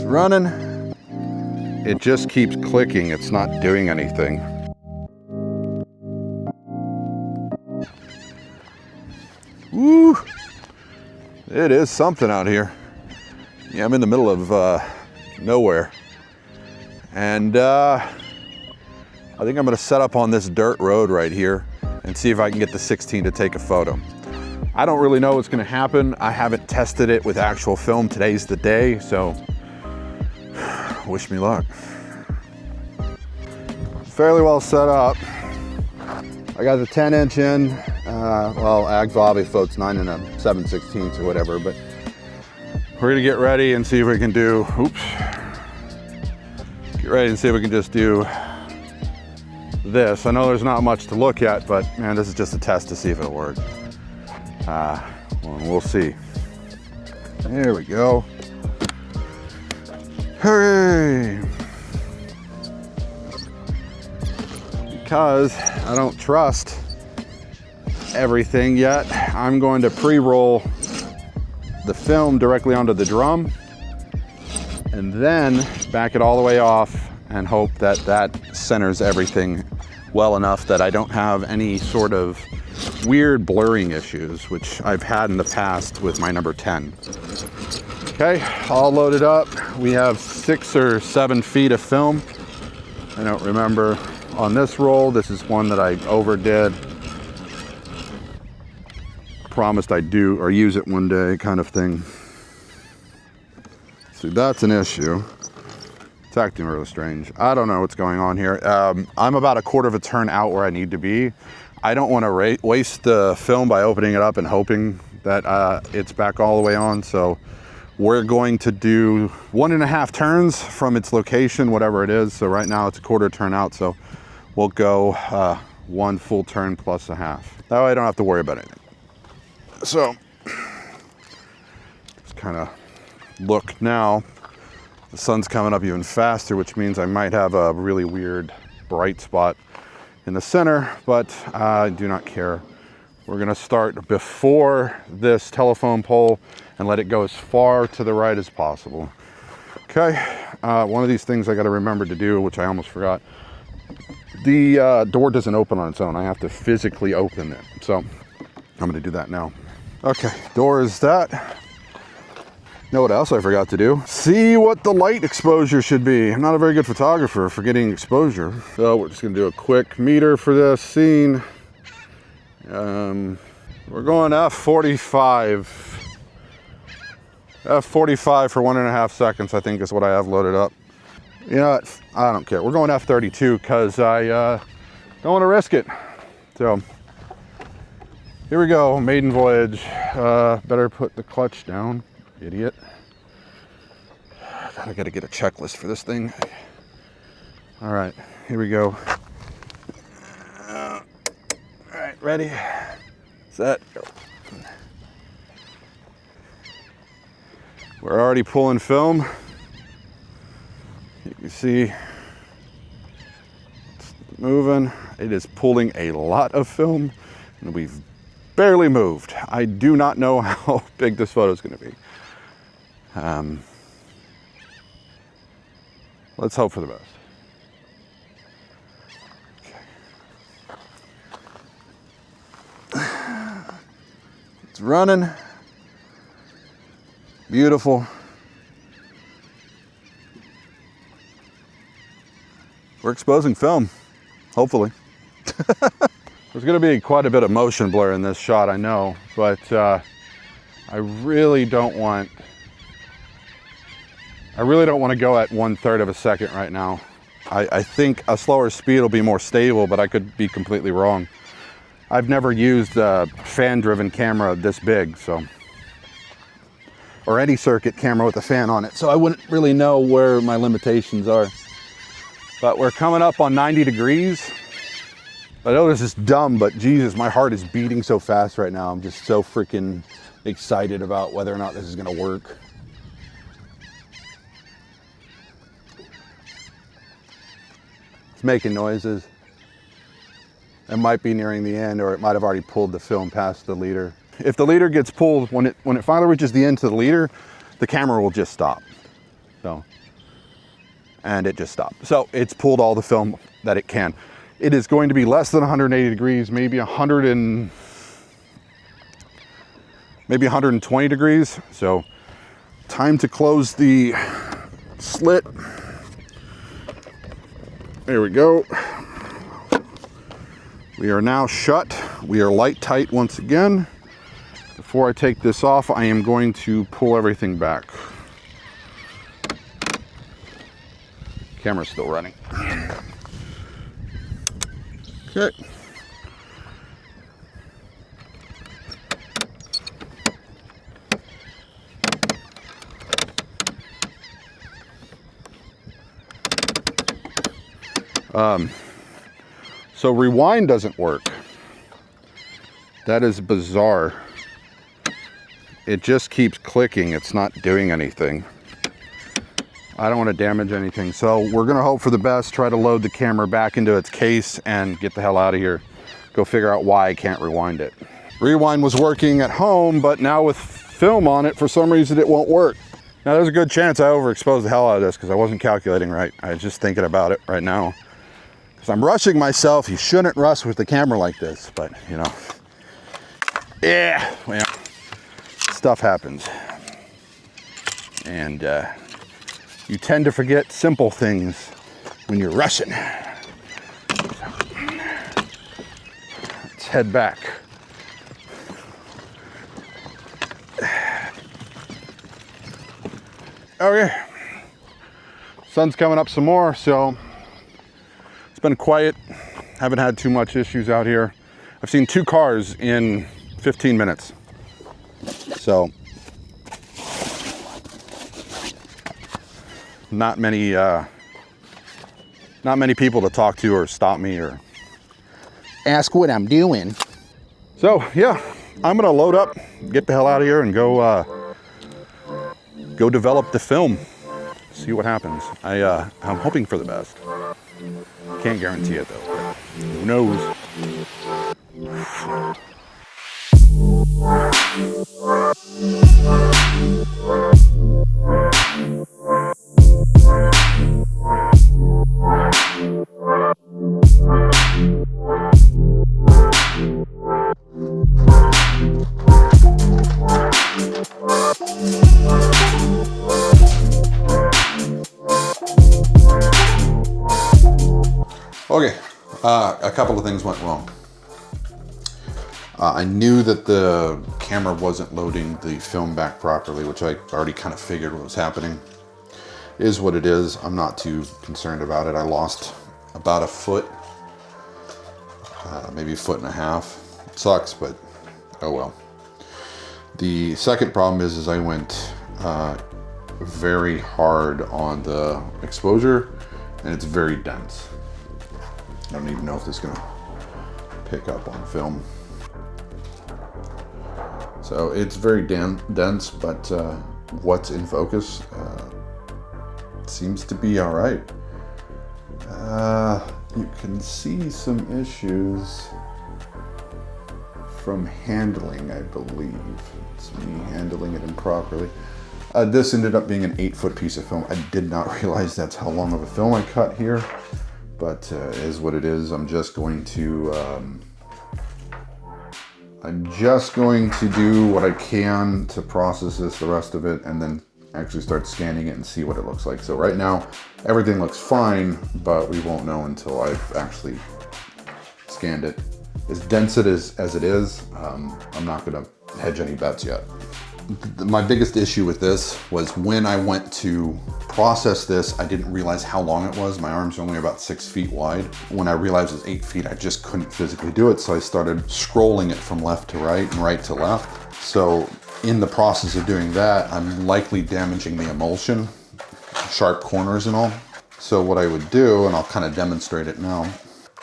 It's running. It just keeps clicking. It's not doing anything. Woo! It is something out here. Yeah, I'm in the middle of nowhere. And I think I'm gonna set up on this dirt road right here and see if I can get the 16 to take a photo. I don't really know what's gonna happen. I haven't tested it with actual film. Today's the day, so wish me luck. Fairly well set up. I got the 10-inch in. Well, Agvavi floats 9 and a 7/16 or whatever, but we're gonna get ready and see if we can do, get ready and see if we can just do this. I know there's not much to look at, but man, this is just a test to see if it'll work. Well, we'll see. There we go. Hooray! Because I don't trust everything yet, I'm going to pre-roll the film directly onto the drum and then back it all the way off and hope that that centers everything well enough that I don't have any sort of weird blurring issues, which I've had in the past with my number 10. Okay, all loaded up. We have 6 or 7 feet of film. I don't remember on this roll. This is one that I overdid. Promised I'd do or use it one day kind of thing. See, that's an issue. It's acting really strange. I don't know what's going on here. I'm about a quarter of a turn out where I need to be. I don't want to waste the film by opening it up and hoping that it's back all the way on. So we're going to do 1.5 turns from its location, whatever it is. So right now it's a quarter turn out. So we'll go 1 full turn plus a half. That way I don't have to worry about anything. So just kind of look now. The sun's coming up even faster, which means I might have a really weird bright spot in the center, but I do not care. We're gonna start before this telephone pole and let it go as far to the right as possible. Okay, one of these things I gotta remember to do, which I almost forgot. The door doesn't open on its own. I have to physically open it. So I'm gonna do that now. Okay, door is that. Know what else I forgot to do? See what the light exposure should be. I'm not a very good photographer for getting exposure. So we're just gonna do a quick meter for this scene. We're going f45. f45 for 1.5 seconds, I think is what I have loaded up. You know what? I don't care. We're going f32 because I don't want to risk it. So here we go, maiden voyage. Better put the clutch down. Idiot. God, I gotta get a checklist for this thing. All right, here we go. All right, ready, set, go. We're already pulling film. You can see it's moving. It is pulling a lot of film, and we've barely moved. I do not know how big this photo is going to be. Let's hope for the best. Okay. It's running. Beautiful. We're exposing film, hopefully. There's going to be quite a bit of motion blur in this shot, I know, but I really don't want to go at 1/3 of a second right now. I think a slower speed will be more stable, but I could be completely wrong. I've never used a fan-driven camera this big, so, or any Cirkut camera with a fan on it, so I wouldn't really know where my limitations are. But we're coming up on 90 degrees. I know this is dumb, but Jesus, my heart is beating so fast right now. I'm just so freaking excited about whether or not this is gonna work. It's making noises. It might be nearing the end, or it might have already pulled the film past the leader. If the leader gets pulled, when it finally reaches the end to the leader, the camera will just stop. So, and it just stopped. So it's pulled all the film that it can. It is going to be less than 180 degrees, maybe 120 degrees. So time to close the slit. There we go. We are now shut. We are light tight once again. Before I take this off, I am going to pull everything back. Camera's still running. Okay. So rewind doesn't work. That is bizarre. It just keeps clicking. It's not doing anything. I don't want to damage anything. So we're going to hope for the best, try to load the camera back into its case and get the hell out of here. Go figure out why I can't rewind it. Rewind was working at home, but now with film on it, for some reason it won't work. Now there's a good chance I overexposed the hell out of this because I wasn't calculating right. I was just thinking about it right now. Because I'm rushing myself. You shouldn't rush with the camera like this, but you know. Yeah, well, stuff happens. And you tend to forget simple things when you're rushing. Let's head back. Okay, sun's coming up some more, so it's been quiet. Haven't had too much issues out here. I've seen 2 cars in 15 minutes. So not many people to talk to or stop me or ask what I'm doing. So yeah, I'm gonna load up, get the hell out of here, and go develop the film. See what happens. I'm hoping for the best. Can't guarantee it though. Who knows? Okay, a couple of things went wrong. I knew that the camera wasn't loading the film back properly, which I already kind of figured what was happening. Is what it is. I'm not too concerned about it. I lost about a foot, maybe a foot and a half. It sucks, but oh well. The second problem is I went very hard on the exposure, and it's very dense. I don't even know if this is gonna pick up on film. So it's very dense, but what's in focus seems to be all right. You can see some issues from handling, I believe. It's me handling it improperly. This ended up being an 8-foot piece of film. I did not realize that's how long of a film I cut here, but is what it is. I'm just going to do what I can to process this, the rest of it, and then actually start scanning it and see what it looks like. So right now, everything looks fine, but we won't know until I've actually scanned it. As dense as it is, I'm not gonna hedge any bets yet. My biggest issue with this was when I went to process this, I didn't realize how long it was. My arms are only about 6 feet wide. When I realized it was 8 feet, I just couldn't physically do it. So I started scrolling it from left to right and right to left. So in the process of doing that, I'm likely damaging the emulsion, sharp corners and all. So what I would do, and I'll kind of demonstrate it now,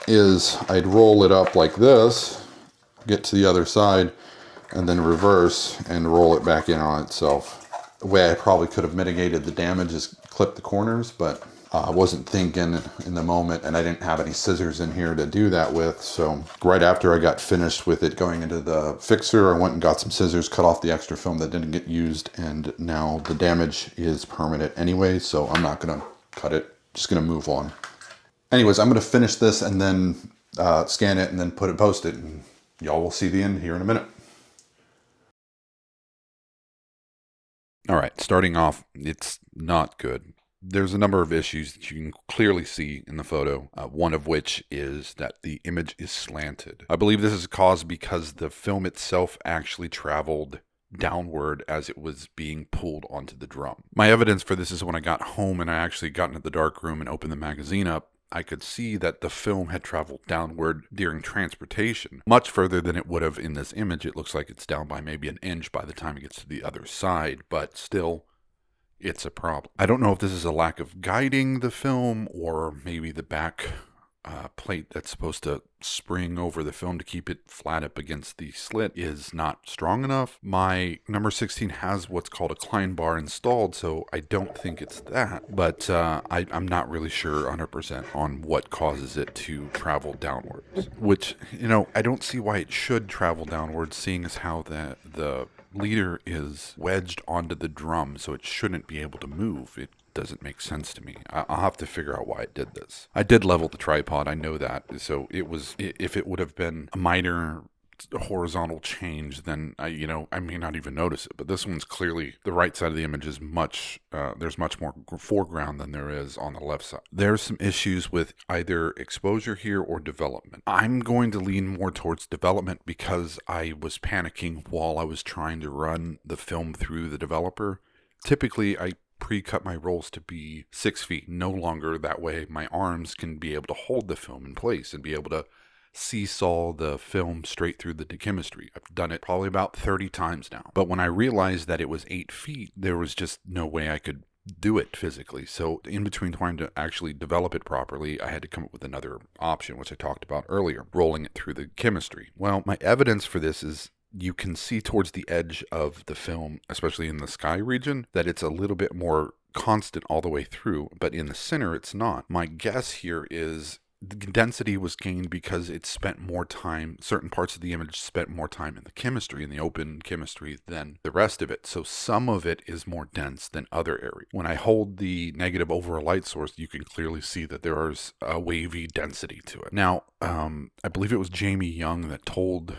is I'd roll it up like this, get to the other side, and then reverse and roll it back in on itself. The way I probably could have mitigated the damage is clip the corners, but I wasn't thinking in the moment, and I didn't have any scissors in here to do that with. So right after I got finished with it going into the fixer, I went and got some scissors, cut off the extra film that didn't get used, and now the damage is permanent anyway, so I'm not going to cut it. Just going to move on. Anyways, I'm going to finish this and then scan it and then post it, and y'all will see the end here in a minute. All right, starting off, it's not good. There's a number of issues that you can clearly see in the photo, one of which is that the image is slanted. I believe this is caused because the film itself actually traveled downward as it was being pulled onto the drum. My evidence for this is when I got home and I actually got into the darkroom and opened the magazine up, I could see that the film had traveled downward during transportation, much further than it would have in this image. It looks like it's down by maybe an inch by the time it gets to the other side, but still, it's a problem. I don't know if this is a lack of guiding the film or maybe the back plate that's supposed to spring over the film to keep it flat up against the slit is not strong enough. My number 16 has what's called a Klein bar installed, so I don't think it's that, but I'm not really sure 100% on what causes it to travel downwards, which, I don't see why it should travel downwards, seeing as how the leader is wedged onto the drum, so it shouldn't be able to move. It doesn't make sense to me. I'll have to figure out why it did this. I did level the tripod, I know that. So if it would have been a minor horizontal change, then I may not even notice it. But this one's clearly, the right side of the image is there's much more foreground than there is on the left side. There's some issues with either exposure here or development. I'm going to lean more towards development because I was panicking while I was trying to run the film through the developer. Typically, I pre-cut my rolls to be 6 feet, no longer. That way my arms can be able to hold the film in place and be able to seesaw the film straight through the chemistry. I've done it probably about 30 times now. But when I realized that it was 8 feet, there was just no way I could do it physically. So in between trying to actually develop it properly, I had to come up with another option, which I talked about earlier, rolling it through the chemistry. Well, my evidence for this is you can see towards the edge of the film, especially in the sky region, that it's a little bit more constant all the way through, but in the center it's not. My guess here is the density was gained because it spent more time, certain parts of the image spent more time in the chemistry, in the open chemistry, than the rest of it. So some of it is more dense than other areas. When I hold the negative over a light source, you can clearly see that there is a wavy density to it. Now, I believe it was Jamie Young that told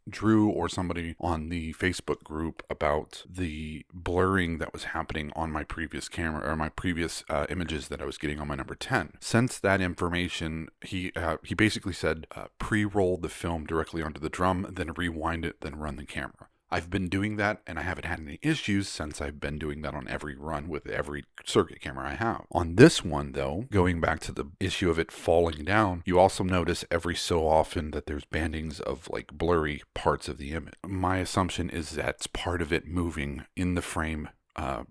Drew or somebody on the Facebook group about the blurring that was happening on my previous camera, or my previous images that I was getting on my number 10. Since that information, he basically said pre-roll the film directly onto the drum, then rewind it, then run the camera. I've been doing that, and I haven't had any issues since I've been doing that on every run with every Cirkut camera I have. On this one, though, going back to the issue of it falling down, you also notice every so often that there's bandings of like blurry parts of the image. My assumption is that's part of it moving in the frame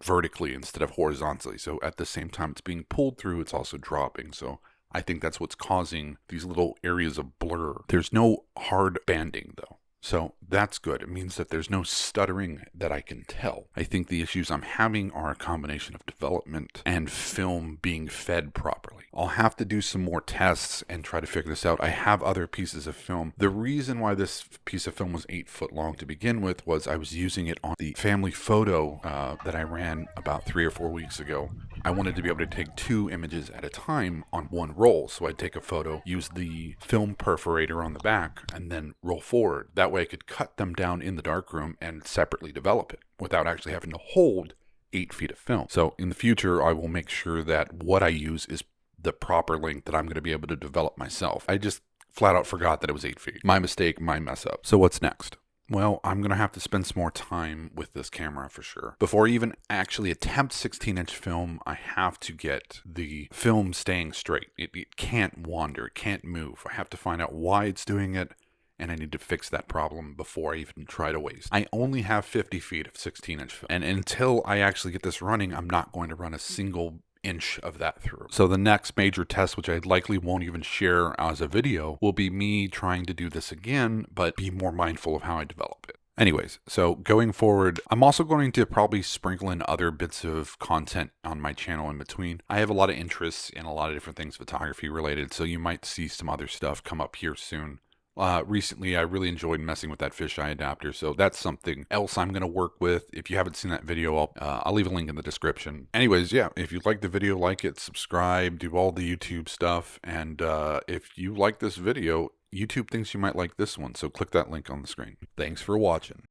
vertically instead of horizontally. So at the same time it's being pulled through, it's also dropping. So I think that's what's causing these little areas of blur. There's no hard banding, though. So that's good. It means that there's no stuttering that I can tell. I think the issues I'm having are a combination of development and film being fed properly. I'll have to do some more tests and try to figure this out. I have other pieces of film. The reason why this piece of film was 8 foot long to begin with was I was using it on the family photo that I ran about 3 or 4 weeks ago. I wanted to be able to take 2 images at a time on one roll. So I'd take a photo, use the film perforator on the back, and then roll forward. That way I could cut them down in the darkroom and separately develop it without actually having to hold 8 feet of film. So in the future, I will make sure that what I use is the proper length that I'm going to be able to develop myself. I just flat out forgot that it was 8 feet. My mistake, my mess up. So what's next? Well, I'm going to have to spend some more time with this camera for sure. Before I even actually attempt 16-inch film, I have to get the film staying straight. It can't wander, it can't move. I have to find out why it's doing it, and I need to fix that problem before I even try to waste. I only have 50 feet of 16-inch film, and until I actually get this running, I'm not going to run a single inch of that through. So the next major test, which I likely won't even share as a video, will be me trying to do this again, but be more mindful of how I develop it. Anyways, so going forward, I'm also going to probably sprinkle in other bits of content on my channel in between. I have a lot of interests in a lot of different things photography related, so you might see some other stuff come up here soon. Recently, I really enjoyed messing with that fisheye adapter, so that's something else I'm going to work with. If you haven't seen that video, I'll leave a link in the description. Anyways, yeah, if you like the video, like it, subscribe, do all the YouTube stuff, and if you like this video, YouTube thinks you might like this one, so click that link on the screen. Thanks for watching.